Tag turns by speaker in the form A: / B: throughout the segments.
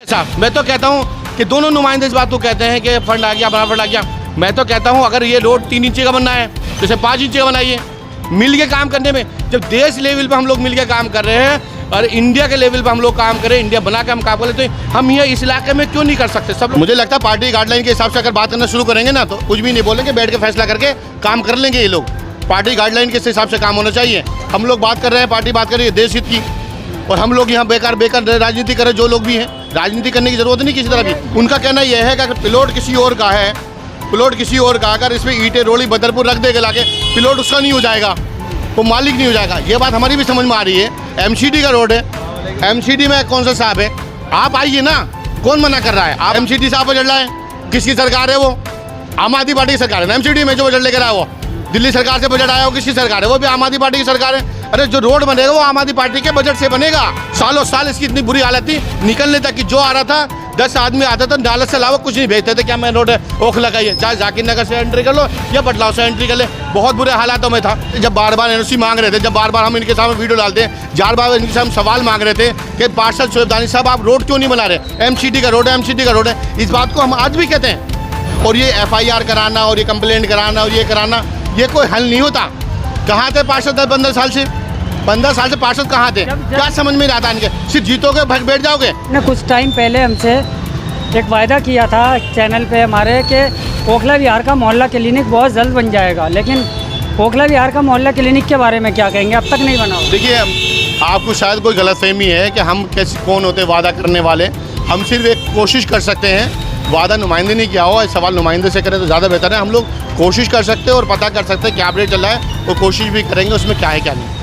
A: साहब मैं तो कहता हूँ कि दोनों नुमाइंदे इस बात को कहते हैं कि फंड आ गया, बड़ा फंड आ गया। मैं तो कहता हूँ अगर ये रोड 3 इंची का बनना है तो इसे 5 इंची का बनाइए। मिल के काम करने में, जब देश लेवल पे हम लोग मिल के काम कर रहे हैं और इंडिया के लेवल पे हम लोग काम करें, इंडिया बना के हम काम करें, तो हम ये इस इलाके में क्यों नहीं कर सकते सब लोग। मुझे लगता है पार्टी गाइडलाइन के हिसाब से अगर बात करना शुरू करेंगे ना तो कुछ भी नहीं बोलेंगे, बैठ के फैसला करके काम कर लेंगे ये लोग। पार्टी गाइडलाइन के हिसाब से काम होना चाहिए। हम लोग बात कर रहे हैं, पार्टी बात कर रही है देश हित की, और हम लोग यहाँ बेकार राजनीति करें। जो लोग भी हैं, राजनीति करने की जरूरत नहीं किसी तरह की। उनका कहना यह है कि अगर प्लॉट किसी और का है, प्लॉट किसी और का, अगर इसमें ईंटें रोड़ी बदरपुर रख देगा लाके, प्लॉट उसका नहीं हो जाएगा, वो मालिक नहीं हो जाएगा। ये बात हमारी भी समझ में आ रही है। एमसीडी का रोड है, एमसीडी में कौन सा साहब है, आप आइए ना, कौन मना कर रहा है। आप एमसीडी साहब बजट लाए, किसकी सरकार है वो? आम आदमी पार्टी की सरकार है ना। एमसीडी में जो बजट लेकर आया वो दिल्ली सरकार से बजट आया, वो किसकी सरकार है? वो भी आम आदमी पार्टी की सरकार है। अरे जो रोड बनेगा वो आम आदमी पार्टी के बजट से बनेगा। सालों साल इसकी इतनी बुरी हालत थी, निकलने तक की जो आ रहा था 10 आदमी आता था, नालत से अलावा कुछ नहीं भेजते थे। क्या मैं रोड ओख लगाइए, चाहे जाकिर नगर से एंट्री कर लो या बदलाव से एंट्री कर ले। बहुत बुरे हालातों में था। जब बार बार एनओसी मांग रहे थे, जब बार बार हम इनके सामने वीडियो डालते हैं, बार बार इनके सामने सवाल मांग रहे थे कि पार्षद शोएब दानिश साहब आप रोड क्यों नहीं बना रहे? एमसीडी का रोड है, एमसीडी का रोड है। इस बात को हम आज भी कहते हैं। और ये FIR कराना और ये कंप्लेंट कराना और ये कराना, ये कोई हल नहीं होता। कहाँ थे पार्षद 15 साल से? 15 साल से पार्षद कहाँ थे? क्या समझ में नहीं आता इनके? सिर्फ जीतोगे भग बैठ जाओगे
B: ने कुछ टाइम पहले हमसे एक वायदा किया था चैनल पे हमारे कि ओखला विहार का मोहल्ला क्लिनिक बहुत जल्द बन जाएगा, लेकिन ओखला विहार का मोहल्ला क्लिनिक के बारे में क्या कहेंगे? अब तक नहीं बना।
A: देखिए, आपको शायद कोई गलतफहमी है कि हम कैसे कौन होते वादा करने वाले। हम सिर्फ एक कोशिश कर सकते हैं। वादा नुमाइंदे ने किया हो, सवाल नुमाइंदे से करें तो ज़्यादा बेहतर है। हम लोग कोशिश कर सकते हैं और पता कर सकते हैं क्या अपडेट चल रहा है, और कोशिश भी करेंगे उसमें क्या है क्या नहीं।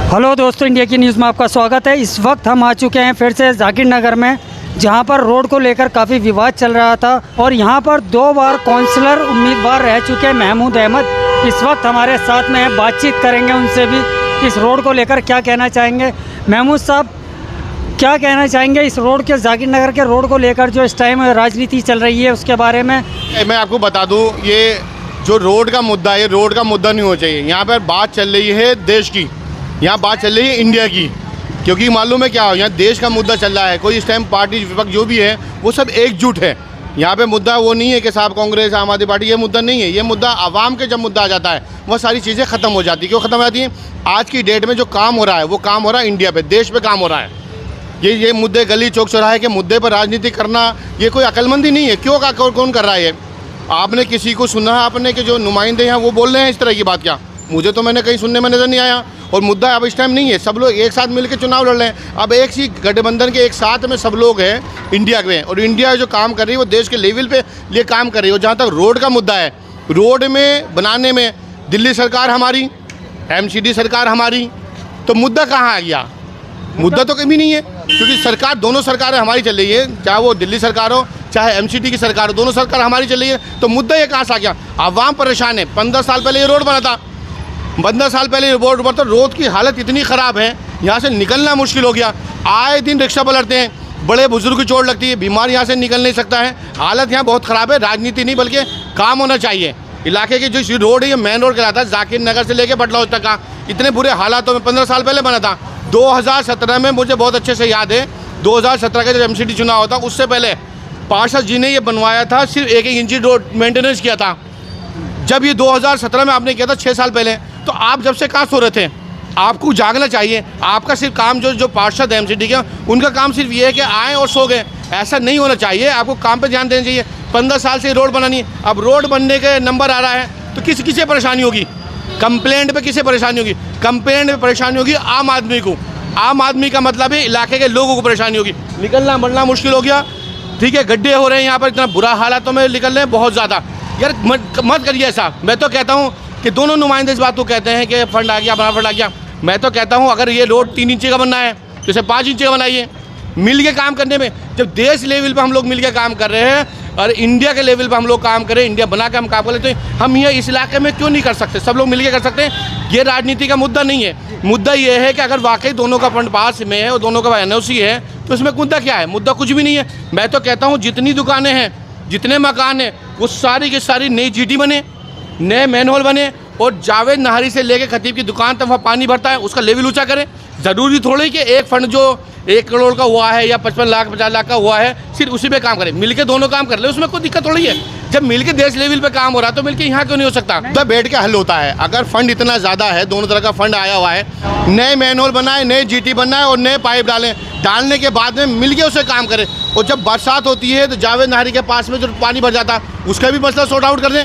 B: हेलो दोस्तों, इंडिया की न्यूज़ में आपका स्वागत है। इस वक्त हम आ चुके हैं फिर से जाकिर नगर में, जहां पर रोड को लेकर काफ़ी विवाद चल रहा था और यहां पर 2 बार काउंसलर उम्मीदवार रह चुके हैं महमूद अहमद इस वक्त हमारे साथ में हैं। बातचीत करेंगे उनसे भी, इस रोड को लेकर क्या कहना चाहेंगे। महमूद साहब, क्या कहना चाहेंगे इस रोड के, जाकिर नगर के रोड को लेकर जो इस टाइम राजनीति चल रही है उसके बारे में?
A: मैं आपको बता दूँ, ये जो रोड का मुद्दा है, ये रोड का मुद्दा नहीं होना चाहिए। यहाँ पर बात चल रही है देश की, यहाँ बात चल रही है इंडिया की, क्योंकि मालूम है क्या हो, यहाँ देश का मुद्दा चल रहा है। कोई इस टाइम पार्टी विपक्ष जो भी है वो सब एकजुट है। यहाँ पे मुद्दा वो नहीं है कि साहब कांग्रेस आम आदमी पार्टी, ये मुद्दा नहीं है। ये मुद्दा आवाम के जब मुद्दा आ जाता है वह सारी चीज़ें ख़त्म हो जाती है। क्यों ख़त्म हो जाती हैं? आज की डेट में जो काम हो रहा है वो काम हो रहा है इंडिया पे, देश पे काम हो रहा है। ये मुद्दे गली चौक चौराहे के मुद्दे पर राजनीति करना ये कोई अक्लमंदी नहीं है। क्यों का कौन कर रहा है ये? आपने किसी को सुना है आपने कि जो नुमाइंदे हैं वो बोल रहे हैं इस तरह की बात? क्या मुझे तो मैंने कहीं सुनने में नज़र नहीं आया। और मुद्दा अब इस टाइम नहीं है, सब लोग एक साथ मिलकर चुनाव लड़ रहे हैं। अब एक सी गठबंधन के एक साथ में सब लोग हैं इंडिया में, और इंडिया जो काम कर रही है वो देश के लेवल पे लिए काम कर रही है। और जहाँ तक रोड का मुद्दा है, रोड में बनाने में दिल्ली सरकार हमारी, MCD सरकार हमारी, तो मुद्दा कहाँ आ गया? मुद्दा तो कभी नहीं है, क्योंकि सरकार, दोनों सरकारें हमारी चल रही है, चाहे वो दिल्ली सरकार हो चाहे MCD की सरकार हो, दोनों सरकार हमारी चल रही है। तो मुद्दा ये कहाँ से आ गया? आवाम परेशान है। 15 साल पहले ये रोड बना था, 15 साल पहले रोड पर, तो रोड की हालत इतनी ख़राब है, यहाँ से निकलना मुश्किल हो गया। आए दिन रिक्शा पलटते हैं, बड़े बुजुर्ग की चोट लगती है, बीमार यहाँ से निकल नहीं सकता है। हालत यहाँ बहुत ख़राब है। राजनीति नहीं बल्कि काम होना चाहिए। इलाके की जो रोड है, ये मेन रोड कहलाता है, जाकिर नगर से लेकर बटलौज तक का। इतने बुरे हालातों में 15 साल पहले बना था। 2017 में मुझे बहुत अच्छे से याद है, 2017 का जब MCD चुनाव होता, उससे पहले पार्षद जी ने ये बनवाया था, सिर्फ 1-1 इंची रोड मेंटेनेंस किया था। जब ये 2017 में आपने किया था, 6 साल पहले, तो आप जब से कहाँ सो रहे थे? आपको जागना चाहिए। आपका सिर्फ काम, जो पार्षद MCD के, उनका काम सिर्फ ये है कि आए और सो गए। ऐसा नहीं होना चाहिए। आपको काम पे ध्यान देना चाहिए। 15 साल से रोड बनानी, अब रोड बनने के नंबर आ रहा है तो किसे परेशानी होगी? कंप्लेंट पे किसे परेशानी होगी? कंप्लेंट पे परेशानी होगी आम आदमी को। आम आदमी का मतलब है इलाके के लोगों को परेशानी होगी। निकलना बढ़ना मुश्किल हो गया। ठीक है, गड्ढे हो रहे हैं यहाँ पर, इतना बुरा हालातों में निकल रहे हैं बहुत ज़्यादा। यार मत करिए ऐसा। मैं तो कहता हूँ कि दोनों नुमाइंदे इस बात को कहते हैं कि फंड आ गया, बड़ा फंड आ गया। मैं तो कहता हूँ अगर ये रोड 3 इंची का बनना है तो इसे 5 इंची का बनाइए। मिल के काम करने में, जब देश लेवल पे हम लोग मिल के काम कर रहे हैं और इंडिया के लेवल पे हम लोग काम करें, इंडिया बना के हम काम करें, तो हम ये इस इलाके में क्यों नहीं कर सकते? सब लोग मिल के कर सकते हैं। ये राजनीति का मुद्दा नहीं है। मुद्दा ये है कि अगर वाकई दोनों का फंड पास में है और दोनों का NOC है तो इसमें मुद्दा क्या है? मुद्दा कुछ भी नहीं है। मैं तो कहता हूँ जितनी दुकानें हैं जितने मकान हैं वो सारी की सारी नई जीटी बने, नए मैनहोल बने, और जावेद नहारी से लेके खतीब की दुकान तक वहाँ पानी भरता है, उसका लेवल ऊंचा करें। ज़रूरी थोड़ी कि एक फंड जो 1 करोड़ का हुआ है या 55 लाख 50 लाख का हुआ है सिर्फ उसी पे काम करें, मिलके दोनों काम कर ले, उसमें कोई दिक्कत थोड़ी है। जब मिलके देश लेवल पे काम हो रहा है तो मिलके यहाँ क्यों नहीं हो सकता? तो बैठ के हल होता है। अगर फंड इतना ज़्यादा है, दोनों तरह का फंड आया हुआ है, नए मैनहोल बनाए, नए जीटी बनाए और नए पाइप डालें, डालने के बाद में मिलके उसे काम करें। और जब बरसात होती है तो जावेद नहारी के पास में जो पानी भर जाता है उसका भी मसला सॉर्ट आउट कर दें।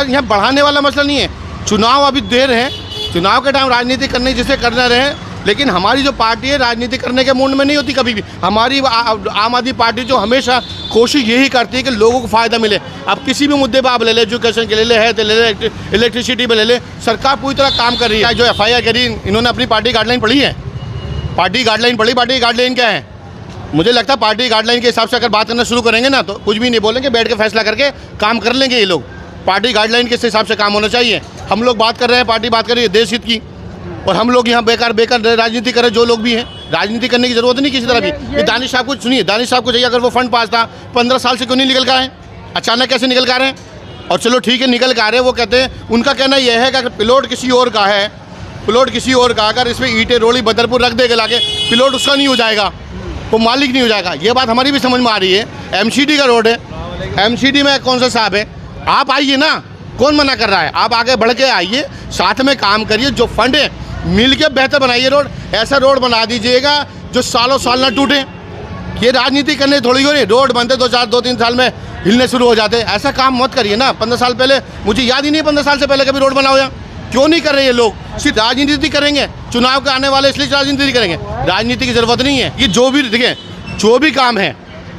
A: यहाँ बढ़ाने वाला मसला नहीं है। चुनाव अभी देर है, चुनाव के टाइम राजनीति करने जिसे करना रहे, लेकिन हमारी जो पार्टी है राजनीति करने के मूड में नहीं होती कभी भी। हमारी आम आदमी पार्टी जो हमेशा कोशिश यही करती है कि लोगों को फ़ायदा मिले। अब किसी भी मुद्दे पर आप ले ले, एजुकेशन के ले ले, हेल्थ ले ले, इलेक्ट्रिसिटी पे ले ले, सरकार पूरी तरह काम कर रही है। जो FIR करी, इन्होंने अपनी पार्टी गाइडलाइन पढ़ी है? पार्टी गाइडलाइन पढ़ी? पार्टी गाइडलाइन क्या है? मुझे लगता है पार्टी गाइडलाइन के हिसाब से अगर बात करना शुरू करेंगे ना तो कुछ भी नहीं बोलेंगे, बैठ के फैसला करके काम कर लेंगे ये लोग। पार्टी गाइडलाइन के हिसाब से काम होना चाहिए। हम लोग बात कर रहे हैं, पार्टी बात कर रही है देश हित की, और हम लोग यहाँ बेकार राजनीति करें। जो लोग भी हैं, राजनीति करने की जरूरत नहीं किसी तरह की। ये दानिश साहब को सुनिए, दानिश साहब को चाहिए अगर वो फंड पास था 15 साल से क्यों नहीं निकल कर आए? अचानक कैसे निकल कर आ रहे हैं? और चलो ठीक है निकल कर आ रहे हैं, वो कहते हैं, उनका कहना यह है कि अगर प्लॉट किसी और का है, प्लॉट किसी और का, अगर इसमें ईंटें रोड़ी बदरपुर रख देगा लाके, प्लॉट उसका नहीं हो जाएगा, वो मालिक नहीं हो जाएगा। ये बात हमारी भी समझ में आ रही है। MCD का रोड है, MCD में कौन सा साहब है, आप आइए ना, कौन मना कर रहा है? आप आगे बढ़ के आइए, साथ में काम करिए, जो फंड है मिल के बेहतर बनाइए रोड। ऐसा रोड बना दीजिएगा जो सालों साल ना टूटे। ये राजनीति करने थोड़ी हो रही, रोड बनते 2-3 साल में हिलने शुरू हो जाते। ऐसा काम मत करिए ना। 15 साल पहले, मुझे याद ही नहीं 15 साल से पहले कभी रोड बना हुआ। क्यों नहीं कर रहे ये लोग? सिर्फ राजनीति करेंगे, चुनाव के आने वाले इसलिए राजनीति करेंगे। राजनीति की ज़रूरत नहीं है। ये जो भी देखिए, जो भी काम है,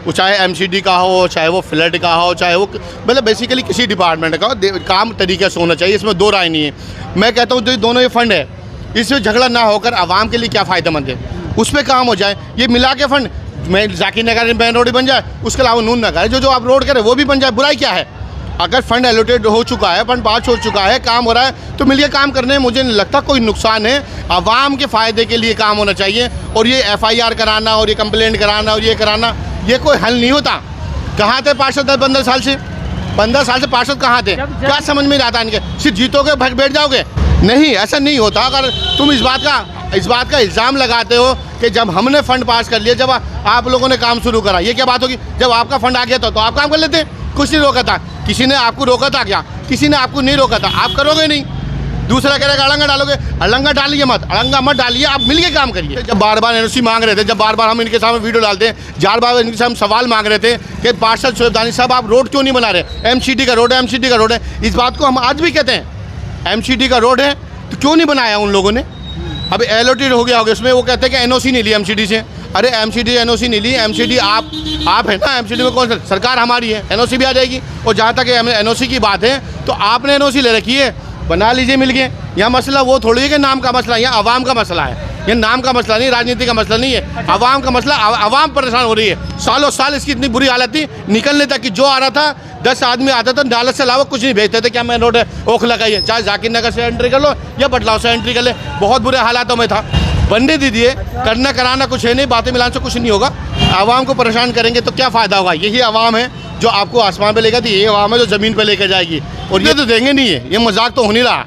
A: वो चाहे MCD का हो, चाहे वो फ्लड का हो, चाहे वो मतलब बेसिकली किसी डिपार्टमेंट का हो, काम तरीके से होना चाहिए, इसमें दो राय नहीं है। मैं कहता हूँ जो दोनों ये फंड है, इसमें झगड़ा ना होकर आवाम के लिए क्या फ़ायदेमंद है उस पर काम हो जाए। ये मिला के फंड में जाकिर नगर में मेन रोड बन जाए, उसके अलावा नून नगर जो आप रोड करें वो भी बन जाए, बुराई क्या है? अगर फंड एलोटेड हो चुका है, फंड पास हो चुका है, काम हो रहा है, तो मिलकर काम करने में मुझे नहीं लगता कोई नुकसान है। आवाम के फ़ायदे के लिए काम होना चाहिए। और ये FIR कराना और ये कंप्लेंट कराना और ये कराना, ये कोई हल नहीं होता। कहाँ थे पार्षद 15 साल से? 15 साल से पार्षद कहाँ थे? क्या समझ में आता इनके? सिर्फ जीतोगे भग बैठ जाओगे? नहीं, ऐसा नहीं होता। अगर तुम इस बात का इल्ज़ाम लगाते हो कि जब हमने फंड पास कर लिया, जब आप लोगों ने काम शुरू करा, ये क्या बात होगी? जब आपका फंड आ गया तो आप काम कर लेते। कुछ नहीं रोका था, किसी ने आपको रोका था क्या? किसी ने आपको नहीं रोका था, आप करोगे नहीं। दूसरा कह रहा है अड़ंगा डालोगे, अड़ंगा डालिए मत, अड़ंगा मत डालिए, आप मिलके काम करिए। जब बार बार NOC मांग रहे थे, जब बार बार हम इनके सामने वीडियो डालते हैं, बार बार इनके सामने सवाल मांग रहे थे कि पार्षद शोएब दानिश साहब आप रोड क्यों नहीं बना रहे? MCD का रोड है, MCD का रोड है। इस बात को हम आज भी कहते हैं, MCD का रोड है तो क्यों नहीं बनाया उन लोगों ने? अभी एलोटेड हो गया होगा उसमें, वो कहते हैं कि NOC नहीं ली MCD से। अरे MCD NOC नहीं ली, MCD आप है ना, MCD में कौन सा? सरकार हमारी है, NOC भी आ जाएगी। और जहाँ तक NOC की बात है तो आपने NOC ले रखी है, बना लीजिए मिल के। यहाँ मसला वो थोड़ी है कि नाम का मसला, यहाँ आवाम का मसला है। ये नाम का मसला नहीं, राजनीति का मसला नहीं है, आवाम का मसला। आवाम परेशान हो रही है। सालों साल इसकी इतनी बुरी हालत थी, निकलने तक कि जो आ रहा था 10 आदमी आता था, डालत से अलावा कुछ नहीं भेजते थे। क्या मेन रोड है, ओखला का ही है, चाहे जाकिर नगर से एंट्री कर लो या बटलाव से एंट्री कर ले, बहुत बुरे हालातों में था। बनने दीजिए, करना कराना कुछ है नहीं, बातें मिलाने से कुछ नहीं होगा। आवाम को परेशान करेंगे तो क्या फ़ायदा होगा? यही आवाम है जो आपको आसमान पे लेकर, यही आवाम है जो ज़मीन पे लेकर जाएगी। और ये तो देंगे नहीं है, ये मजाक तो हो नहीं रहा।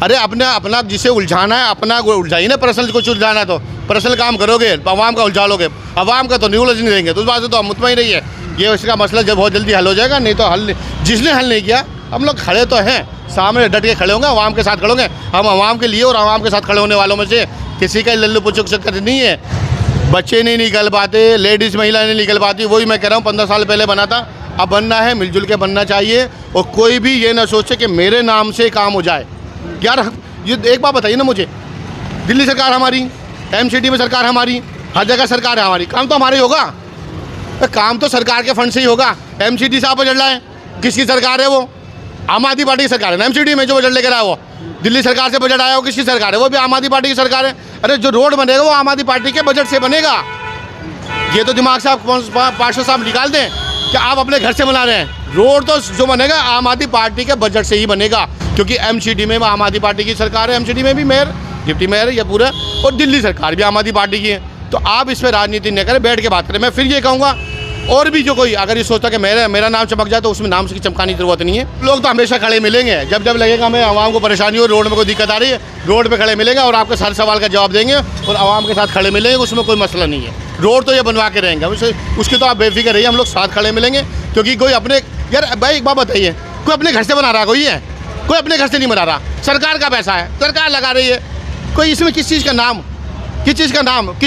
A: अरे अपना जिसे उलझाना है अपना उलझाइए ना, पर्सनल कुछ उलझाना है तो पर्सनल काम करोगे, आवाम का उलझा लोगे, आवाम का तो नहीं उलझने देंगे। तो उस बात से तो हम मुतमईन रहिए, ये इसका मसला जब बहुत जल्दी हल हो जाएगा। नहीं तो हल जिसने हल नहीं किया, हम लोग खड़े तो हैं, सामने डट के खड़े होंगे, आवाम के साथ खड़े होंगे। हम आवाम के लिए और आवाम के साथ खड़े होने वालों में से किसी का लल्लू पुचुक चक्कर नहीं है। बच्चे नहीं निकल पाते, लेडीज़ महिला नहीं निकल पाती, वही मैं कह रहा हूँ 15 साल पहले बना था। अब बनना है, मिलजुल के बनना चाहिए। और कोई भी ये ना सोचे कि मेरे नाम से काम हो जाए। यार ये एक बात बताइए ना मुझे, दिल्ली सरकार हमारी, MCD में सरकार हमारी, हर जगह सरकार है हमारी, काम तो हमारा ही होगा। काम तो सरकार के फंड से ही होगा। MCD से आप बजट लाए, किसकी सरकार है वो? आम आदमी पार्टी की सरकार है ना। MCD में जो बजट लेकर आया वो दिल्ली सरकार से बजट आया, वो किसकी सरकार है? वो भी आम आदमी पार्टी की सरकार है। अरे जो रोड बनेगा वो आम आदमी पार्टी के बजट से बनेगा। ये तो दिमाग से आप पार्षद साहब निकाल दें कि आप अपने घर से बना रहे हैं। रोड तो जो बनेगा आम आदमी पार्टी के बजट से ही बनेगा, क्योंकि MCD में आम आदमी पार्टी की सरकार है। MCD में भी मेयर, डिप्टी मेयर या पूरा, और दिल्ली सरकार भी आम आदमी पार्टी की है। तो आप इस पर राजनीति न करें, बैठ के बात करें। मैं फिर ये कहूँगा और भी जो कोई अगर ये सोचता कि मेरा नाम चमक जाए तो उसमें नाम की चमकाने की जरूरत नहीं है। लोग तो हमेशा खड़े मिलेंगे, जब जब लगेगा हमें आवाम को परेशानी हो, रोड में कोई दिक्कत आ रही है, रोड पे खड़े मिलेंगे और आपके हर सवाल का जवाब देंगे और आवाम के साथ खड़े मिलेंगे, उसमें कोई मसला नहीं है। रोड तो ये बनवा के रहेंगे, उसकी तो आप बेफिक्र रहिए, हम लोग साथ खड़े मिलेंगे। क्योंकि कोई अपने यार भाई एक बात बताइए, कोई अपने घर से बना रहा कोई है? कोई अपने घर से नहीं बना रहा, सरकार का पैसा है, सरकार लगा रही है। कोई इसमें किस चीज़ का नाम, किस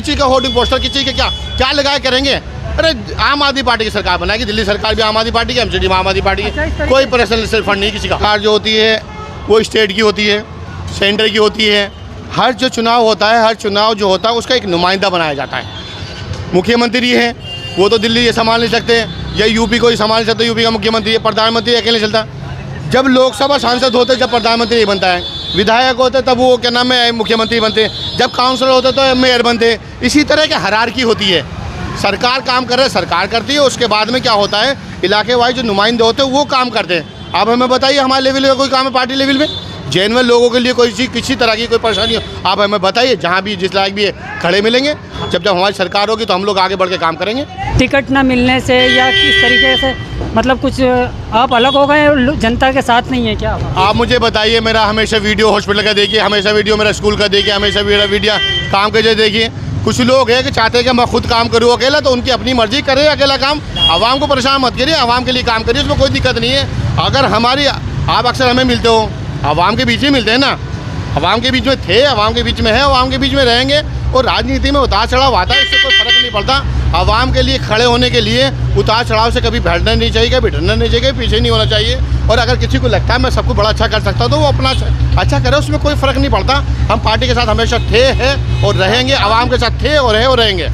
A: चीज़ का होर्डिंग पोस्टर, किस चीज़ का क्या लगाए करेंगे? अरे आम आदमी पार्टी की सरकार बनाएगी, दिल्ली सरकार भी आम आदमी पार्टी की, एमसीडी में आम आदमी पार्टी की, कोई पर्सनल फंड नहीं किसी का। सरकार जो होती है वो स्टेट की होती है, सेंटर की होती है। हर जो चुनाव होता है, हर चुनाव जो होता है उसका एक नुमाइंदा बनाया जाता है। मुख्यमंत्री है वो तो दिल्ली ये संभाल नहीं सकते, या यूपी को ही संभाल सकते, यूपी का मुख्यमंत्री है, प्रधानमंत्री अकेले चलता। जब लोकसभा सांसद होते जब प्रधानमंत्री नहीं बनता है, विधायक होते तब वो क्या नाम है मुख्यमंत्री बनते, जब काउंसलर होते तो मेयर बनते। इसी तरह की हायरार्की होती है। सरकार काम कर रहे सरकार करती है, उसके बाद में क्या होता है इलाके वाइज जो नुमाइंदे होते हैं वो काम करते हैं। अब हमें बताइए हमारे लेवल का कोई काम है पार्टी लेवल में? जेनवन लोगों के लिए कोई चीज़ किसी तरह की कोई परेशानी हो आप हमें बताइए, जहाँ भी जिस लायक भी है खड़े मिलेंगे। जब हमारी सरकार होगी तो हम लोग आगे बढ़ के काम करेंगे।
B: टिकट न मिलने से या किस तरीके से मतलब कुछ आप अलग हो गए, जनता के साथ नहीं है क्या?
A: आप मुझे बताइए, मेरा हमेशा वीडियो हॉस्पिटल का देखिए, हमेशा वीडियो मेरा स्कूल का देखिए, हमेशा मेरा वीडियो काम के जो देखिए। कुछ लोग हैं कि चाहते हैं कि मैं खुद काम करूँ अकेला, तो उनकी अपनी मर्जी करे अकेला काम। आवाम को परेशान मत करिए, आवाम के लिए काम करिए, उसमें कोई दिक्कत नहीं है। अगर हमारी आप अक्सर हमें मिलते हो, आवाम के बीच में मिलते हैं ना, आवाम के बीच में थे, आवाम के बीच में है, आवाम के बीच में रहेंगे। और राजनीति में उतार चढ़ाव आता है, इससे कोई फर्क नहीं पड़ता। आवाम के लिए खड़े होने के लिए उतार चढ़ाव से कभी बैठना नहीं चाहिए, कभी डरना नहीं चाहिए, पीछे नहीं होना चाहिए। और अगर किसी को लगता है मैं सबको बड़ा अच्छा कर सकता हूँ तो वो अपना अच्छा करे, उसमें कोई फ़र्क नहीं पड़ता। हम पार्टी के साथ हमेशा थे हैं और रहेंगे, आवाम के साथ थे और है और रहेंगे।